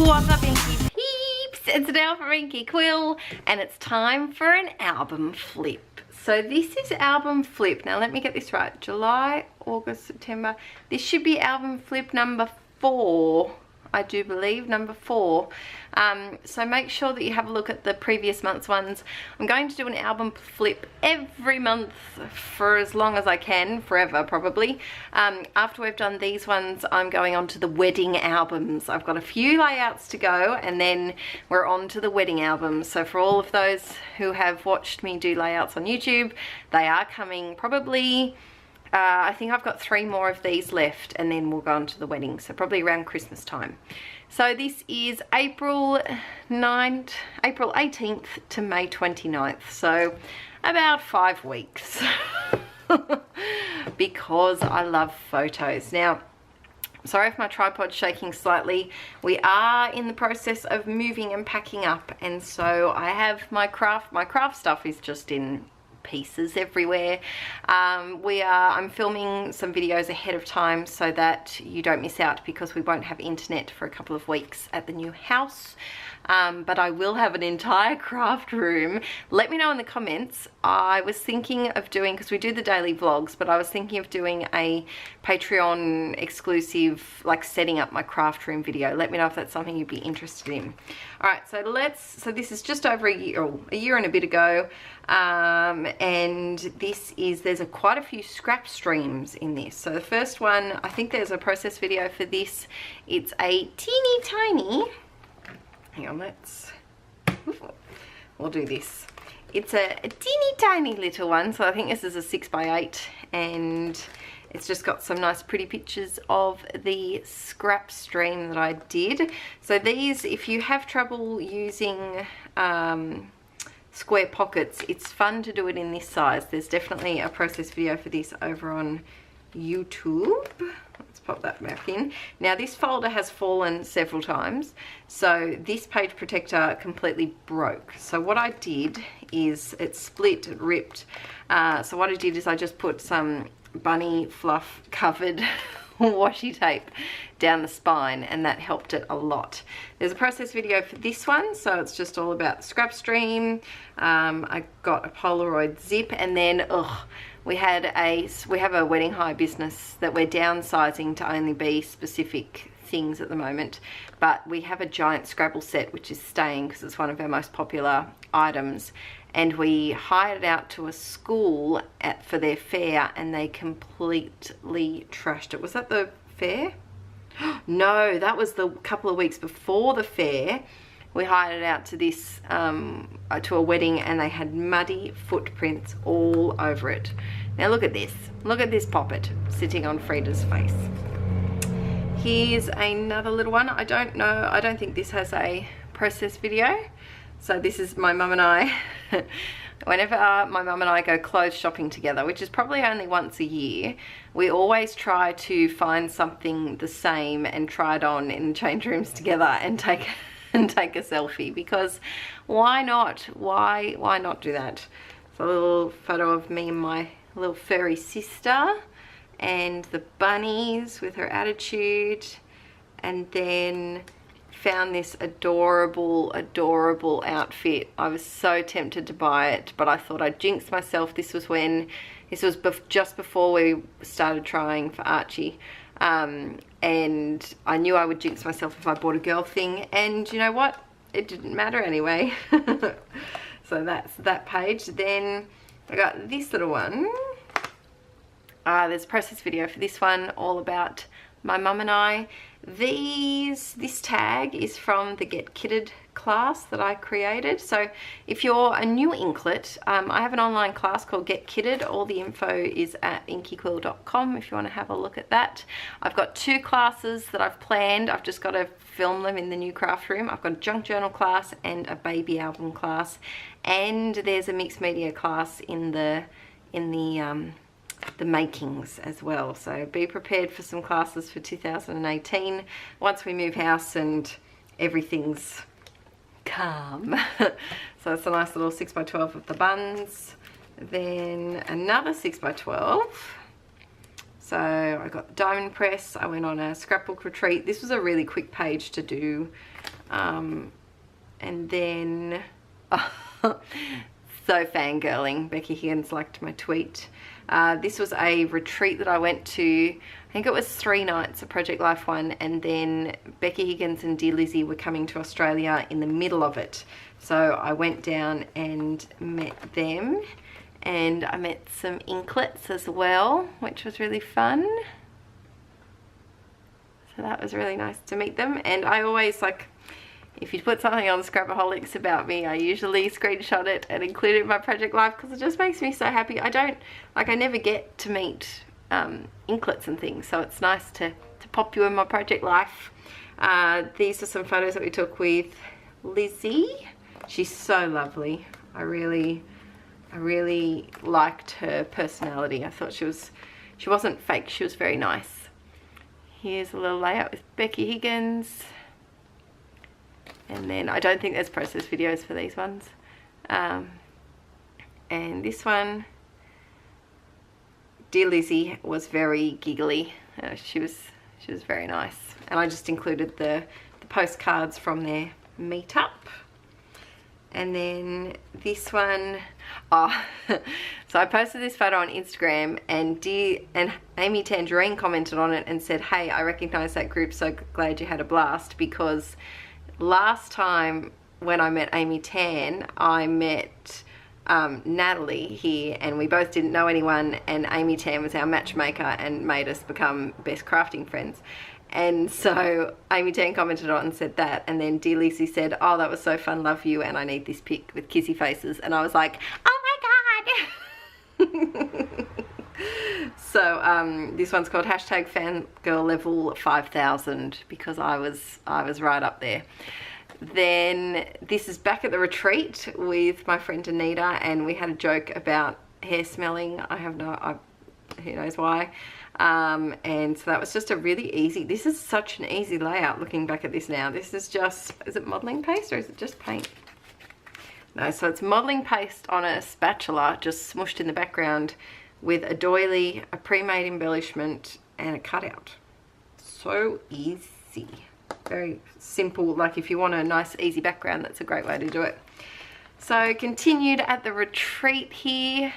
What's up, Inkie peeps? It's Adele from Inkie Quill, and it's time for an album flip. So this is album flip. Now let me get this right. July, August, September. This should be album flip number 4. I do believe, number 4. So make sure that you have a look at the previous month's ones. I'm going to do an album flip every month for as long as I can, forever probably. After we've done these ones, I'm going on to the wedding albums. I've got a few layouts to go, and then we're on to the wedding albums. So for all of those who have watched me do layouts on YouTube, they are coming probably. I think I've got 3 more of these left, and then we'll go on to the wedding, so probably around Christmas time. So this is April 18th to May 29th, so about 5 weeks. Because I love photos. Now, sorry if my tripod's shaking slightly. We are in the process of moving and packing up, and so I have my craft stuff is just in pieces everywhere. I'm filming some videos ahead of time so that you don't miss out, because we won't have internet for a couple of weeks at the new house. But I will have an entire craft room. Let me know in the comments. I was thinking of doing, because we do the daily vlogs, but I was thinking of doing a Patreon exclusive, like setting up my craft room video. Let me know if that's something you'd be interested in. All right, so this is just over a year and a bit ago. And this is, there's quite a few scrap streams in this. So the first one, I think there's a process video for this. It's a teeny tiny, hang on, we'll do this. It's a teeny tiny little one, so I think this is a 6x8, and it's just got some nice pretty pictures of the scrap stream that I did. So these, if you have trouble using square pockets, it's fun to do it in this size. There's definitely a process video for this over on YouTube. Let's pop that back in. Now this folder has fallen several times, so this page protector completely broke. So what I did is, it split, it ripped. So what I did is I just put some bunny fluff covered washi tape down the spine, and that helped it a lot. There's a process video for this one, so it's just all about the scrap stream. I got a Polaroid zip, and then we have a wedding hire business that we're downsizing to only be specific things at the moment, but we have a giant Scrabble set which is staying because it's one of our most popular items, and we hired it out to a school for their fair, and they completely trashed it. Was that the fair? No, that was the couple of weeks before the fair. We hired it out to this to a wedding, and they had muddy footprints all over it. Now look at this. Look at this poppet sitting on Frida's face. Here's another little one. I don't think this has a process video. So this is my mum and I. Whenever my mum and I go clothes shopping together, which is probably only once a year, we always try to find something the same and try it on in change rooms together and take a selfie, because why not? Why not do that? So a little photo of me and my little furry sister, and the bunnies with her attitude, and then found this adorable outfit. I was so tempted to buy it, but I thought I'd jinx myself. This was just before we started trying for Archie, and I knew I would jinx myself if I bought a girl thing, and you know what, it didn't matter anyway. So that's that page. Then I got this little one. There's a process video for this one, all about my mum and I. This tag is from the Get Kitted class that I created. So if you're a new inklet, I have an online class called Get Kitted. All the info is at inkiequill.com if you want to have a look at that. I've got 2 classes that I've planned. I've just got to film them in the new craft room. I've got a junk journal class and a baby album class, and there's a mixed media class in the makings as well. So be prepared for some classes for 2018 once we move house and everything's calm. So it's a nice little 6x12 of the buns, then another 6x12, So I got the diamond press. I went on a scrapbook retreat. This was a really quick page to do. And then, so fangirling, Becky Higgins liked my tweet. This was a retreat that I went to. I think it was 3 nights, a Project Life one, and then Becky Higgins and Dear Lizzie were coming to Australia in the middle of it. So I went down and met them, and I met some inklets as well, which was really fun. So that was really nice to meet them. And I always, like, if you put something on Scrapaholics about me, I usually screenshot it and include it in my Project Life because it just makes me so happy. I never get to meet inklets and things, so it's nice to pop you in my Project Life. These are some photos that we took with Lizzie. She's so lovely. I really liked her personality. I thought she wasn't fake, she was very nice. Here's a little layout with Becky Higgins. And then I don't think there's process videos for these ones. And this one, Dear Lizzie was very giggly. She was very nice. And I just included the postcards from their meetup. And then this one, so I posted this photo on Instagram, and Amy Tangerine commented on it and said, hey, I recognize that group, so glad you had a blast, because last time when I met Amy Tan, I met Natalie here, and we both didn't know anyone, and Amy Tan was our matchmaker and made us become best crafting friends. And so Amy Tan commented on and said that, and then Dear Lizzie said, oh, that was so fun, love you, and I need this pic with kissy faces. And I was like, oh my god. So this one's called #fangirl level 5000, because I was right up there. Then this is back at the retreat with my friend Anita, and we had a joke about hair smelling. Who knows why. And so that was just a really easy, this is such an easy layout looking back at this now. This is just, is it modeling paste or is it just paint? No, so it's modeling paste on a spatula, just smushed in the background with a doily, a pre-made embellishment, and a cutout. So easy. Very simple. Like, if you want a nice easy background, that's a great way to do it. So continued at the retreat here,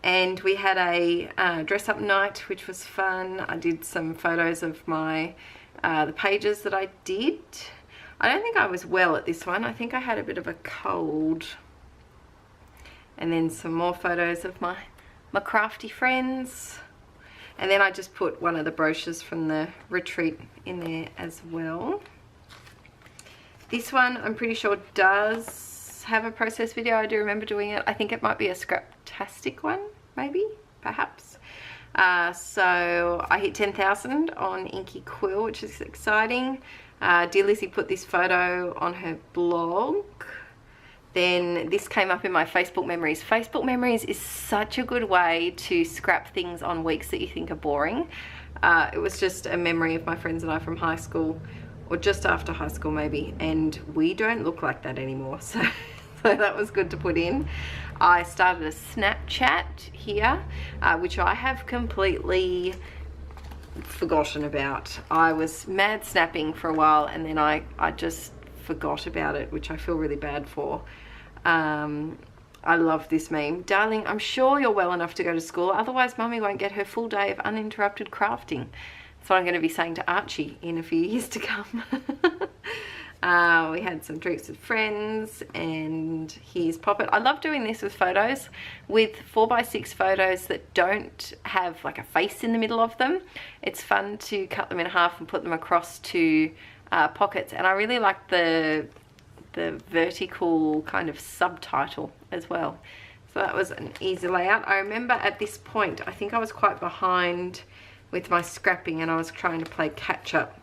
and we had a dress up night, which was fun. I did some photos of my the pages that I did. I don't think I was well at this one. I think I had a bit of a cold. And then some more photos of my crafty friends. And then I just put one of the brochures from the retreat in there as well. This one I'm pretty sure does have a process video. I do remember doing it. I think it might be a Scraptastic one, maybe, perhaps. So I hit 10,000 on Inkie Quill, which is exciting. Dear Lizzie put this photo on her blog. Then this came up in my Facebook memories. Facebook memories is such a good way to scrap things on weeks that you think are boring. It was just a memory of my friends and I from high school, or just after high school maybe, and we don't look like that anymore, so that was good to put in. I started a Snapchat here, which I have completely forgotten about. I was mad snapping for a while, and then I just forgot about it, which I feel really bad for. I love this meme. Darling, I'm sure you're well enough to go to school, otherwise mummy won't get her full day of uninterrupted crafting. That's what I'm going to be saying to Archie in a few years to come. We had some drinks with friends, and here's Poppet. I love doing this with photos, with 4x6 photos that don't have like a face in the middle of them. It's fun to cut them in half and put them across to pockets, and I really like the vertical kind of subtitle as well. So that was an easy layout. I remember at this point, I think I was quite behind with my scrapping, and I was trying to play catch up.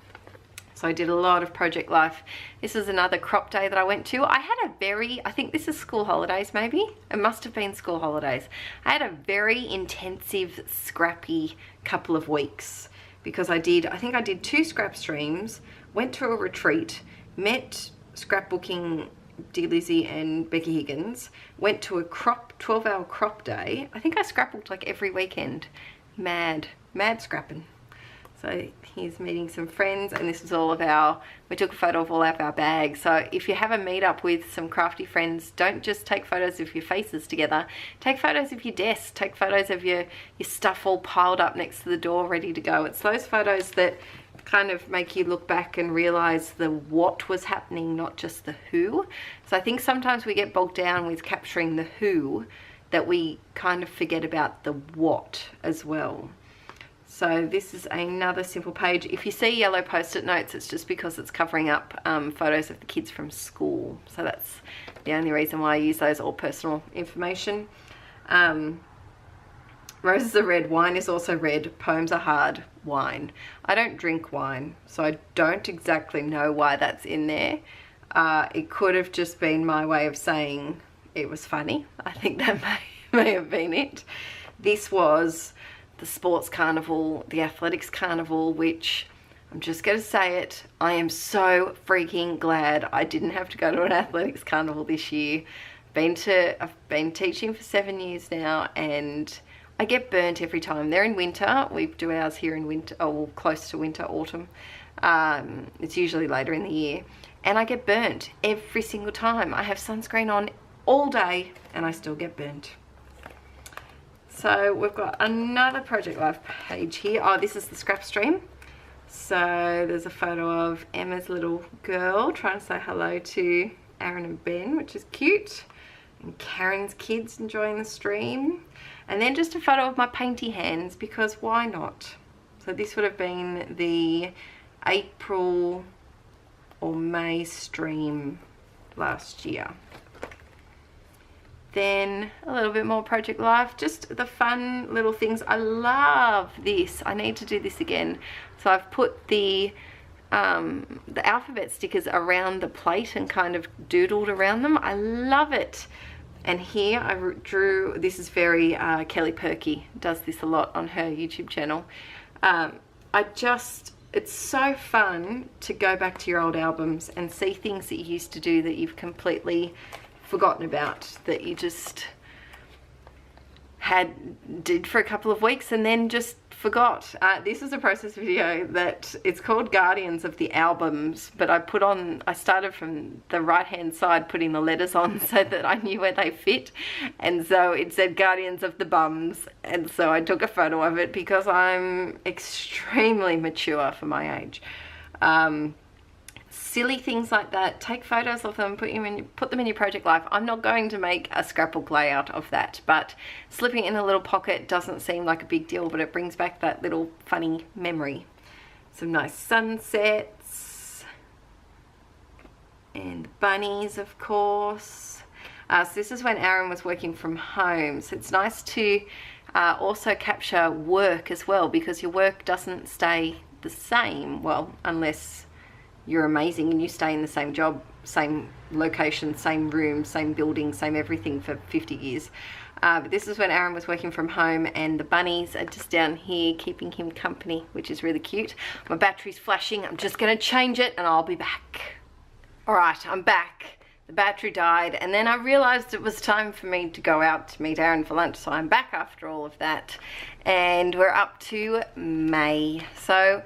So I did a lot of Project Life. This is another crop day that I went to. I had a very, I think this is school holidays maybe. It must have been school holidays. I had a very intensive, scrappy couple of weeks, because I think I did 2 scrap streams, went to a retreat, met scrapbooking Dear Lizzie and Becky Higgins, went to a 12-hour crop day. I think I scrapbooked like every weekend. mad scrapping. So he's meeting some friends, and this is all of our, we took a photo of all of our bags. So if you have a meet up with some crafty friends, don't just take photos of your faces together, take photos of your desk, take photos of your stuff all piled up next to the door ready to go. It's those photos that kind of make you look back and realize the what was happening, not just the who. So I think sometimes we get bogged down with capturing the who, that we kind of forget about the what as well. So this is another simple page. If you see yellow post-it notes, it's just because it's covering up photos of the kids from school. So that's the only reason why I use those, all personal information. Roses are red, wine is also red, poems are hard, wine. I don't drink wine, so I don't exactly know why that's in there. It could have just been my way of saying it was funny. I think that may have been it. This was the sports carnival, the athletics carnival, which I'm just going to say it, I am so freaking glad I didn't have to go to an athletics carnival this year. I've been teaching for 7 years now, and I get burnt every time. They're in winter. We do ours here in winter, or close to winter, autumn. It's usually later in the year, and I get burnt every single time. I have sunscreen on all day and I still get burnt. So we've got another Project Life page here. Oh, this is the scrap stream. So there's a photo of Emma's little girl trying to say hello to Aaron and Ben, which is cute. And Karen's kids enjoying the stream. And then just a photo of my painty hands, because why not? So this would have been the April or May stream last year. Then a little bit more Project Life, just the fun little things. I love this. I need to do this again. So I've put the alphabet stickers around the plate and kind of doodled around them. I love it. And here I drew, this is very Kelly Perky, does this a lot on her YouTube channel. It's so fun to go back to your old albums and see things that you used to do that you've completely forgotten about, that you just did for a couple of weeks and then just forgot. This is a process video that it's called Guardians of the Albums, but I started from the right hand side putting the letters on so that I knew where they fit, and so it said Guardians of the Bums, and so I took a photo of it because I'm extremely mature for my age. Silly things like that, take photos of them, put them in your Project Life. I'm not going to make a scrapbook layout of that, but slipping in a little pocket doesn't seem like a big deal, but it brings back that little funny memory. Some nice sunsets and bunnies, of course. So this is when Aaron was working from home, so it's nice to also capture work as well, because your work doesn't stay the same, well, unless you're amazing and you stay in the same job, same location, same room, same building, same everything for 50 years. But this is when Aaron was working from home, and the bunnies are just down here keeping him company, which is really cute. My battery's flashing. I'm just going to change it and I'll be back. All right, I'm back. The battery died, and then I realized it was time for me to go out to meet Aaron for lunch, so I'm back after all of that, and we're up to May. So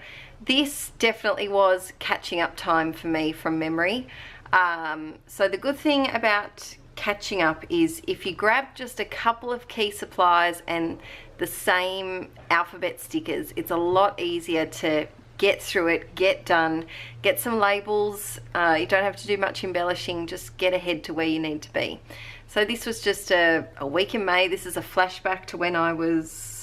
this definitely was catching up time for me from memory. So the good thing about catching up is if you grab just a couple of key supplies and the same alphabet stickers, it's a lot easier to get through it, get done, get some labels. You don't have to do much embellishing, just get ahead to where you need to be. So this was just a week in May. This is a flashback to when I was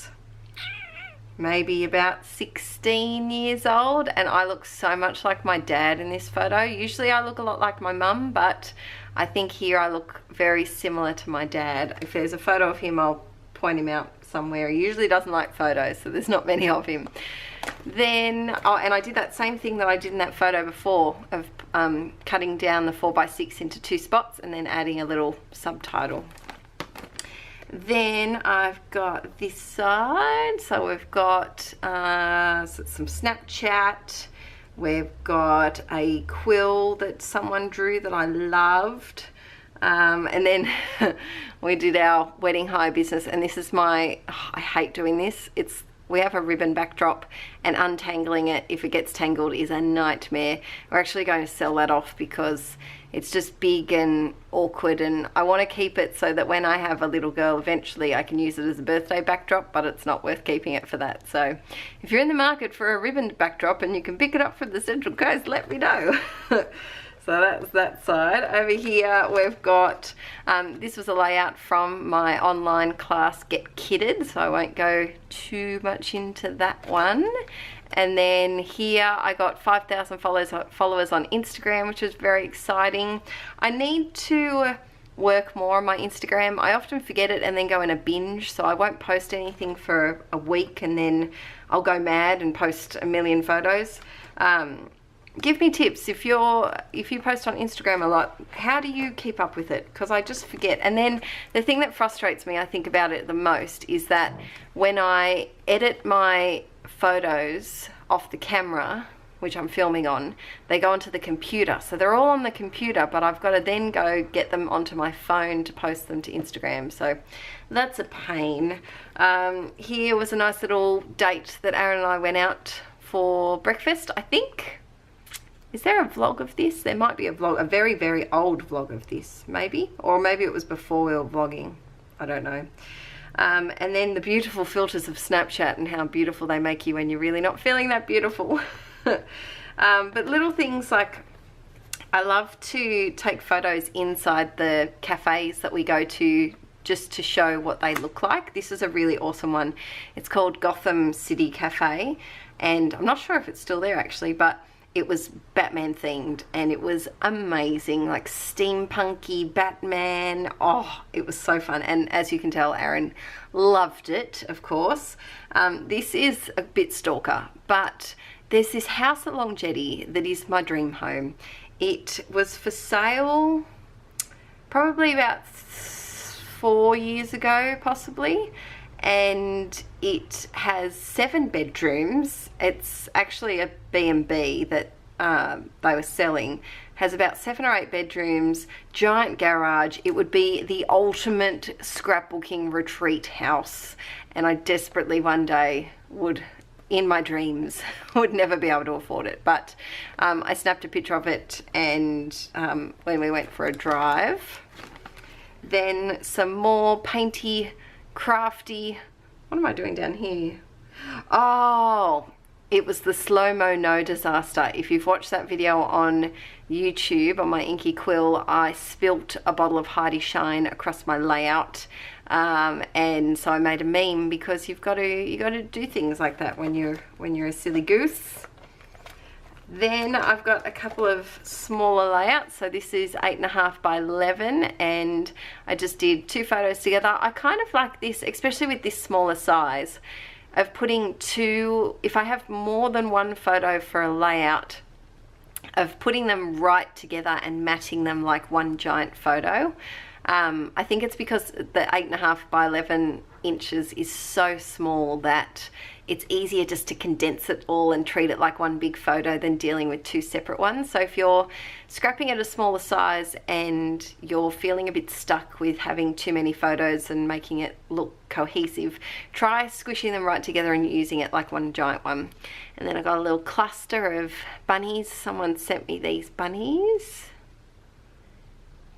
maybe about 16 years old, and I look so much like my dad in this photo. Usually I look a lot like my mum, but I think here I look very similar to my dad. If there's a photo of him, I'll point him out somewhere. He usually doesn't like photos, so there's not many of him. Then, oh, and I did that same thing that I did in that photo before of cutting down the 4x6 into 2 spots and then adding a little subtitle. Then I've got this side, so we've got some Snapchat, we've got a quill that someone drew that I loved, and then we did our wedding hire business, and this is I hate doing this, it's We have a ribbon backdrop, and untangling it if it gets tangled is a nightmare. We're actually going to sell that off because it's just big and awkward, and I want to keep it so that when I have a little girl eventually I can use it as a birthday backdrop, but it's not worth keeping it for that. So if you're in the market for a ribbon backdrop and you can pick it up from the Central Coast, let me know. So that's that side. Over here we've got, this was a layout from my online class Get Kitted, so I won't go too much into that one. And then here I got 5,000 followers on Instagram, which is very exciting. I need to work more on my Instagram. I often forget it and then go in a binge, so I won't post anything for a week and then I'll go mad and post a million photos. Give me tips if you post on Instagram a lot. How do you keep up with it? Because I just forget. And then the thing that frustrates me, I think, about it the most is that when I edit my photos off the camera, which I'm filming on, they go onto the computer. So they're all on the computer, but I've got to then go get them onto my phone to post them to Instagram. So that's a pain. Here was a nice little date that Aaron and I went out for breakfast, I think. Is there a vlog of this? There might be a vlog, a very, very old vlog of this, maybe. Or maybe it was before we were vlogging. I don't know. And then the beautiful filters of Snapchat and how beautiful they make you when you're really not feeling that beautiful. But little things like, I love to take photos inside the cafes that we go to just to show what they look like. This is a really awesome one. It's called Gotham City Cafe, and I'm not sure if it's still there actually, but it was Batman themed and it was amazing, like steampunky Batman. Oh, it was so fun. And as you can tell, Aaron loved it, of course. This is a bit stalker, but there's this house at Long Jetty that is my dream home. It was for sale probably about 4 years ago, possibly. And it has 7 bedrooms. It's actually a B&B that they were selling. Has about 7 or 8 bedrooms, giant garage. It would be the ultimate scrapbooking retreat house, and I desperately one day would, in my dreams, would never be able to afford it. But I snapped a picture of it, and when we went for a drive. Then some more painty, crafty, what am I doing down here? Oh, it was the slow-mo no disaster. If you've watched that video on YouTube on my Inkie Quill, I spilt a bottle of Heidi Shine across my layout, and so I made a meme because you got to do things like that when you're a silly goose. Then I've got a couple of smaller layouts. So this is 8.5 by 11, and I just did 2 photos together. I kind of like this, especially with this smaller size, of putting 2, if I have more than 1 photo for a layout, of putting them right together and matching them like one giant photo. I think it's because the 8.5 by 11 inches is so small that it's easier just to condense it all and treat it like one big photo than dealing with 2 separate ones. So if you're scrapping at a smaller size and you're feeling a bit stuck with having too many photos and making it look cohesive, try squishing them right together and using it like one giant one. And then I got a little cluster of bunnies. Someone sent me these bunnies.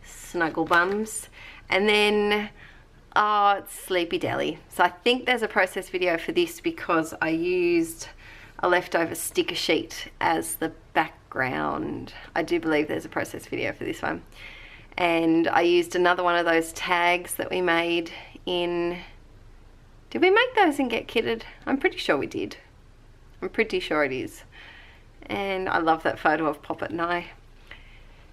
Snuggle bums. And then oh, it's Sleepy Deli. So I think there's a process video for this because I used a leftover sticker sheet as the background. I do believe there's a process video for this one. And I used another one of those tags that we made in... Did we make those and Get Kitted? I'm pretty sure we did. I'm pretty sure it is. And I love that photo of Poppet and I.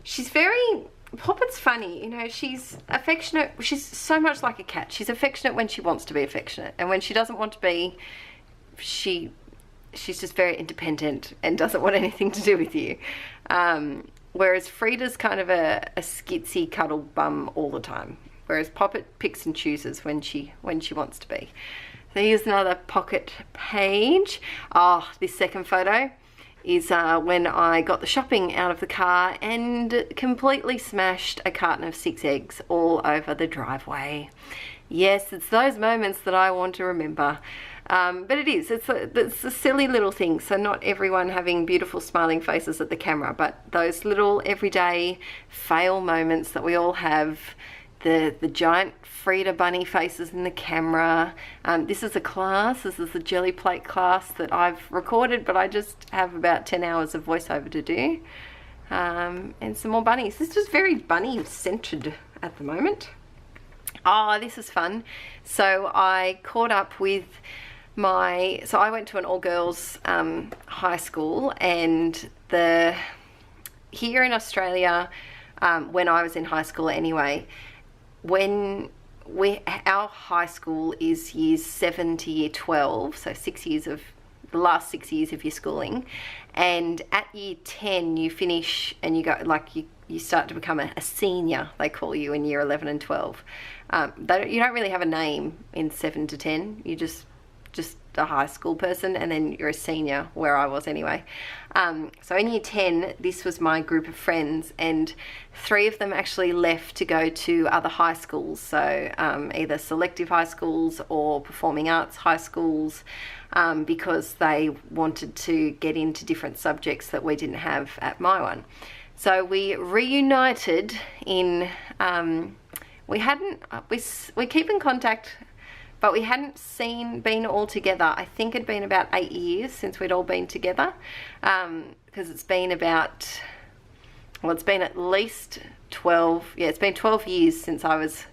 She's very... Poppet's funny, you know, she's affectionate. She's so much like a cat. She's affectionate when she wants to be affectionate, and when she doesn't want to be, she's just very independent and doesn't want anything to do with you. Whereas Frida's kind of a skitsy cuddle bum all the time, whereas Poppet picks and chooses when she wants to be. So here's another pocket page. Oh, this second photo is when I got the shopping out of the car and completely smashed a carton of 6 eggs all over the driveway. Yes, it's those moments that I want to remember. But it's a silly little thing. So not everyone having beautiful smiling faces at the camera, but those little everyday fail moments that we all have. The giant Frida bunny faces in the camera. This is a class, this is the jelly plate class that I've recorded, but I just have about 10 hours of voiceover to do. And some more bunnies. This is very bunny centered at the moment. Oh, this is fun. So I caught up with so I went to an all-girls high school, and here in Australia, when I was in high school anyway, our high school is years 7 to year 12, so the last 6 years of your schooling, and at year 10 you finish and you go, like, you start to become a senior, they call you, in year 11 and 12. You don't really have a name in 7 to 10, you just a high school person, and then you're a senior, where I was anyway. So in year 10, this was my group of friends, and 3 of them actually left to go to other high schools, so either selective high schools or performing arts high schools, because they wanted to get into different subjects that we didn't have at my one. So we reunited in, we keep in contact, but we hadn't been all together. I think it'd been about 8 years since we'd all been together, because it's been at least 12, it's been 12 years since I was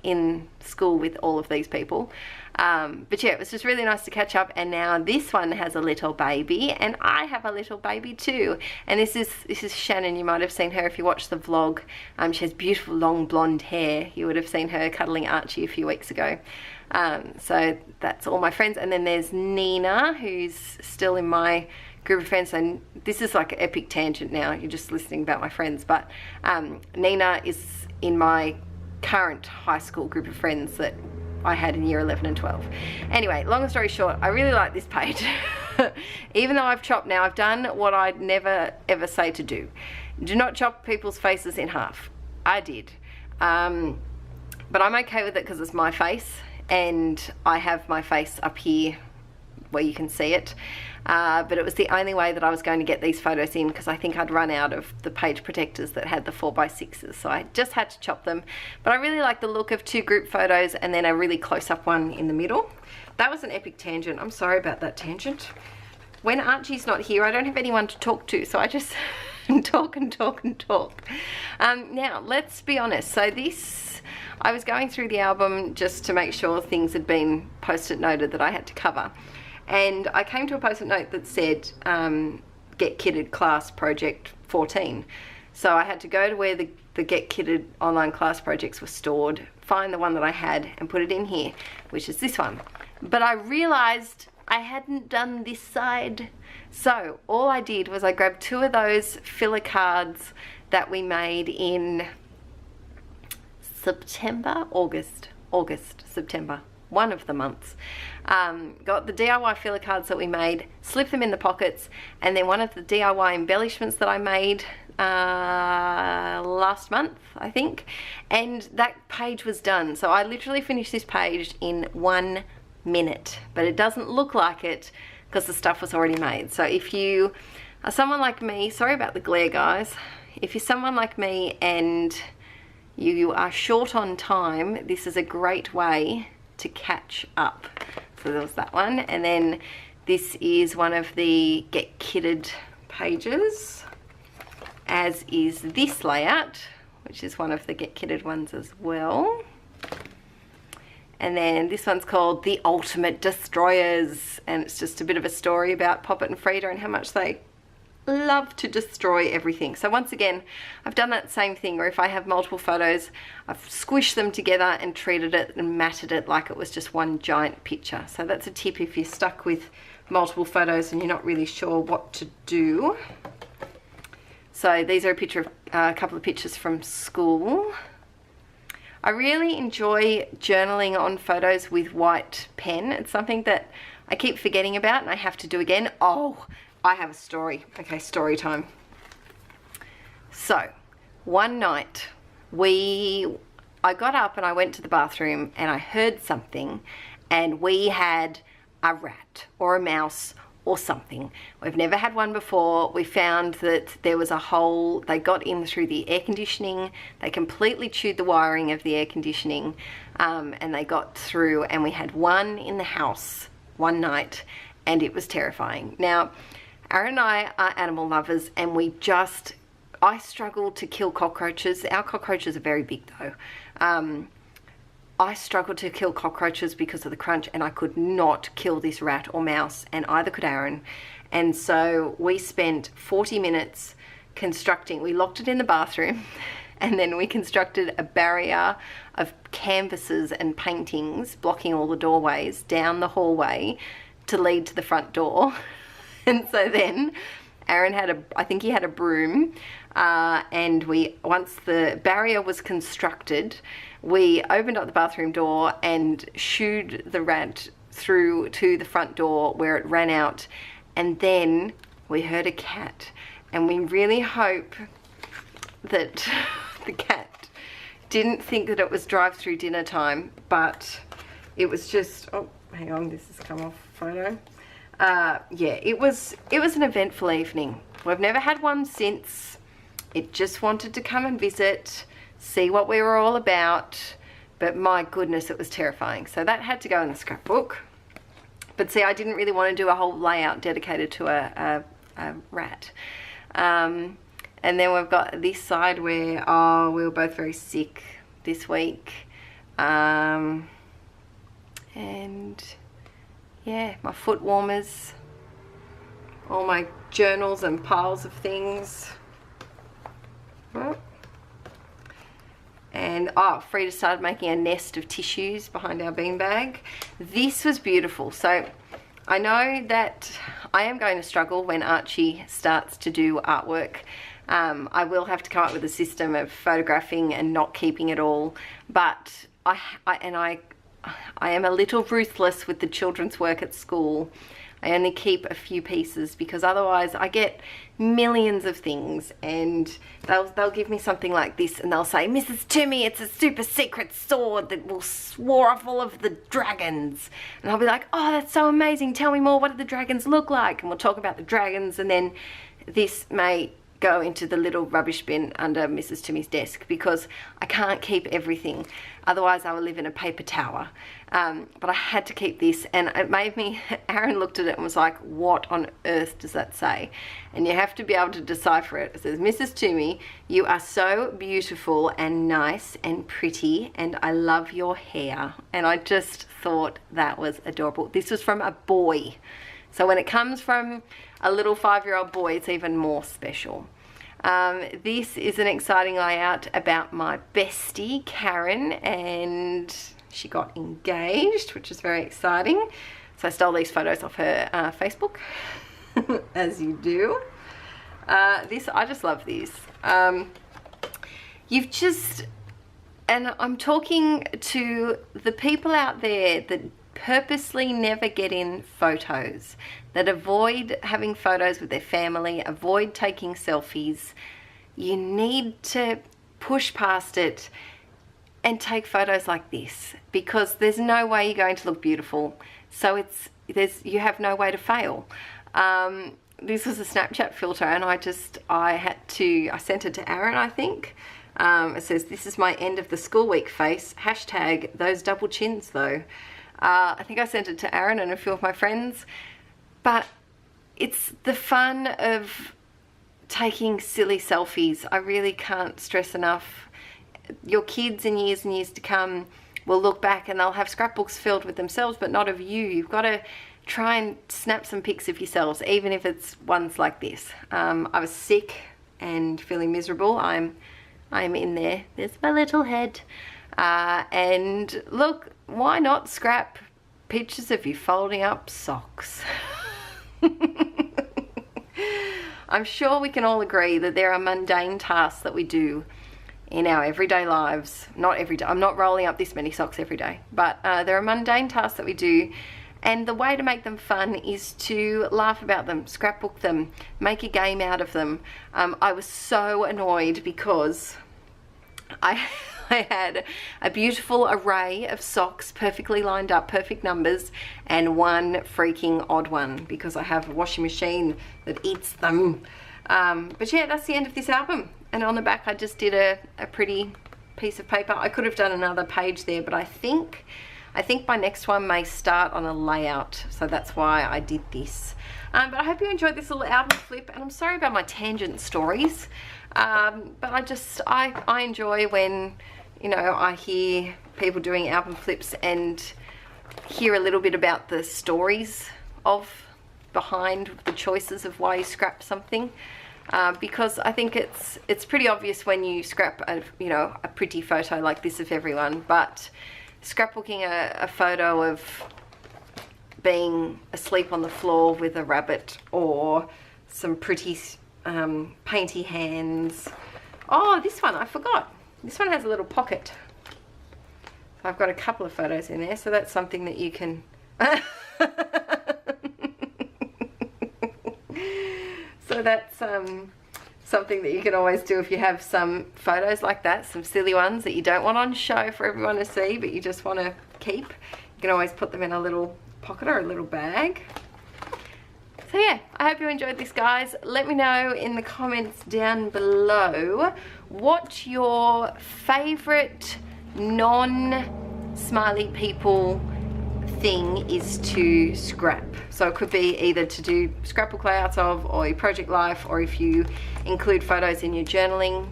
in school with all of these people. But yeah, it was just really nice to catch up, and now this one has a little baby, and I have a little baby too. And this is Shannon. You might have seen her if you watched the vlog. She has beautiful long blonde hair. You would have seen her cuddling Archie a few weeks ago. So that's all my friends, and then there's Nina, who's still in my group of friends. And this is like an epic tangent now, you're just listening about my friends, but Nina is in my current high school group of friends that I had in year 11 and 12. Anyway, long story short, I really like this page. Even though I've chopped now, I've done what I'd never ever say to do. Do not chop people's faces in half. I did. But I'm okay with it because it's my face, and I have my face up here where you can see it. But it was the only way that I was going to get these photos in, because I think I'd run out of the page protectors that had the 4x6s, so I just had to chop them. But I really like the look of 2 group photos and then a really close-up one in the middle. That was an epic tangent. I'm sorry about that tangent. When Archie's not here, I don't have anyone to talk to, so I just talk and talk and talk. Now, let's be honest. So I was going through the album just to make sure things had been post-it noted that I had to cover. And I came to a post-it note that said, Get Kitted Class Project 14. So I had to go to where the Get Kitted online class projects were stored, find the one that I had, and put it in here, which is this one. But I realized I hadn't done this side. So all I did was I grabbed 2 of those filler cards that we made in September, one of the months. Got the DIY filler cards that we made, slipped them in the pockets, and then one of the DIY embellishments that I made last month, I think, and that page was done. So I literally finished this page in 1 minute, but it doesn't look like it because the stuff was already made. So if you are someone like me, sorry about the glare guys, if you're someone like me and you are short on time, this is a great way to catch up. So there was that one, and then this is one of the Get Kitted pages, as is this layout, which is one of the Get Kitted ones as well. And then this one's called The Ultimate Destroyers, and it's just a bit of a story about Poppet and Frida and how much they love to destroy everything. So once again, I've done that same thing where if I have multiple photos, I've squished them together and treated it and matted it like it was just one giant picture. So that's a tip if you're stuck with multiple photos and you're not really sure what to do. So these are a couple of pictures from school. I really enjoy journaling on photos with white pen. It's something that I keep forgetting about and I have to do again. Oh, I have a story. Okay, story time. So, one night I got up and I went to the bathroom and I heard something, and we had a rat or a mouse or something. We've never had one before. We found that there was a hole. They got in through the air conditioning. They completely chewed the wiring of the air conditioning, and they got through, and we had one in the house one night, and it was terrifying. Now, Aaron and I are animal lovers, and I struggle to kill cockroaches. Our cockroaches are very big though. I struggled to kill cockroaches because of the crunch, and I could not kill this rat or mouse, and either could Aaron. And so we spent 40 minutes constructing. We locked it in the bathroom, and then we constructed a barrier of canvases and paintings blocking all the doorways down the hallway to lead to the front door. And so then Aaron I think he had a broom, and once the barrier was constructed, we opened up the bathroom door and shooed the rat through to the front door where it ran out, and then we heard a cat, and we really hope that the cat didn't think that it was drive-through dinner time, but it was just, oh, hang on, this has come off photo. Yeah, it was an eventful evening. We've never had one since. It just wanted to come and visit, see what we were all about, but my goodness, it was terrifying. So that had to go in the scrapbook. But see, I didn't really want to do a whole layout dedicated to a rat. And then we've got this side where, oh, we were both very sick this week. And yeah, my foot warmers, all my journals and piles of things. And Frida started making a nest of tissues behind our beanbag. This was beautiful. So I know that I am going to struggle when Archie starts to do artwork. I will have to come up with a system of photographing and not keeping it all. But I am a little ruthless with the children's work at school. I only keep a few pieces because otherwise I get millions of things, and they'll give me something like this and they'll say, Mrs. Toomey, it's a super secret sword that will swore off all of the dragons. And I'll be like, oh, that's so amazing. Tell me more. What do the dragons look like? And we'll talk about the dragons, and then this may go into the little rubbish bin under Mrs. Toomey's desk because I can't keep everything. Otherwise I will live in a paper tower. But I had to keep this, and it made me, Aaron looked at it and was like, what on earth does that say? And you have to be able to decipher it. It says, Mrs. Toomey, you are so beautiful and nice and pretty, and I love your hair. And I just thought that was adorable. This was from a boy. So when it comes from a little 5-year-old boy, it's even more special. This is an exciting layout about my bestie, Karen, and she got engaged, which is very exciting. So I stole these photos off her Facebook, as you do. I just love these. And I'm talking to the people out there that purposely never get in photos, that avoid having photos with their family, avoid taking selfies. You need to push past it and take photos like this, because there's no way you're going to look beautiful. So you have no way to fail. This was a Snapchat filter, and I sent it to Aaron, I think. It says, this is my end of the school week face, hashtag those double chins though. I think I sent it to Aaron and a few of my friends, but it's the fun of taking silly selfies. I really can't stress enough. Your kids in years and years to come will look back and they'll have scrapbooks filled with themselves, but not of you. You've got to try and snap some pics of yourselves, even if it's ones like this. I was sick and feeling miserable. I'm in there. There's my little head. And look, why not scrap pictures of you folding up socks? I'm sure we can all agree that there are mundane tasks that we do in our everyday lives. Not every day. I'm not rolling up this many socks every day, but there are mundane tasks that we do, and the way to make them fun is to laugh about them, scrapbook them, make a game out of them. I was so annoyed because I had a beautiful array of socks, perfectly lined up, perfect numbers, and one freaking odd one because I have a washing machine that eats them. But yeah, that's the end of this album. And on the back I just did a pretty piece of paper. I could have done another page there, but I think my next one may start on a layout, so that's why I did this. But I hope you enjoyed this little album flip, and I'm sorry about my tangent stories. But I enjoy when, you know, I hear people doing album flips and hear a little bit about the stories behind the choices of why you scrap something. Because I think it's pretty obvious when you scrap a pretty photo like this of everyone, but scrapbooking a photo of being asleep on the floor with a rabbit, or some pretty painty hands. Oh, this one I forgot. This one has a little pocket. So I've got a couple of photos in there, so that's something that you can so that's something that you can always do if you have some photos like that, some silly ones that you don't want on show for everyone to see, but you just want to keep. You can always put them in a little pocket or a little bag. So yeah, I hope you enjoyed this, guys. Let me know in the comments down below what your favorite non-smiley people thing is to scrap. So it could be either to do scrapbook layouts of, or your project life, or if you include photos in your journaling,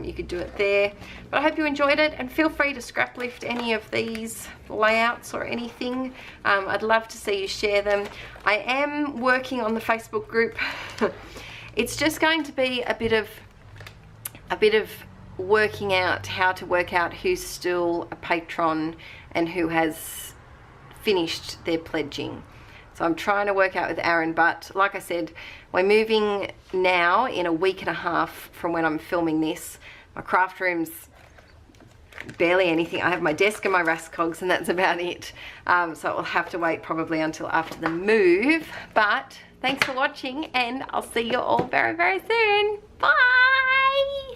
you could do it there. But I hope you enjoyed it, and feel free to scrap lift any of these layouts or anything. I'd love to see you share them. I am working on the Facebook group. It's just going to be a bit of working out how to work out who's still a patron and who has finished their pledging. So I'm trying to work out with Aaron, but like I said, we're moving now in a week and a half from when I'm filming this. My craft room's barely anything. I have my desk and my Rascogs, and that's about it. So I'll have to wait probably until after the move. But thanks for watching, and I'll see you all very, very soon. Bye!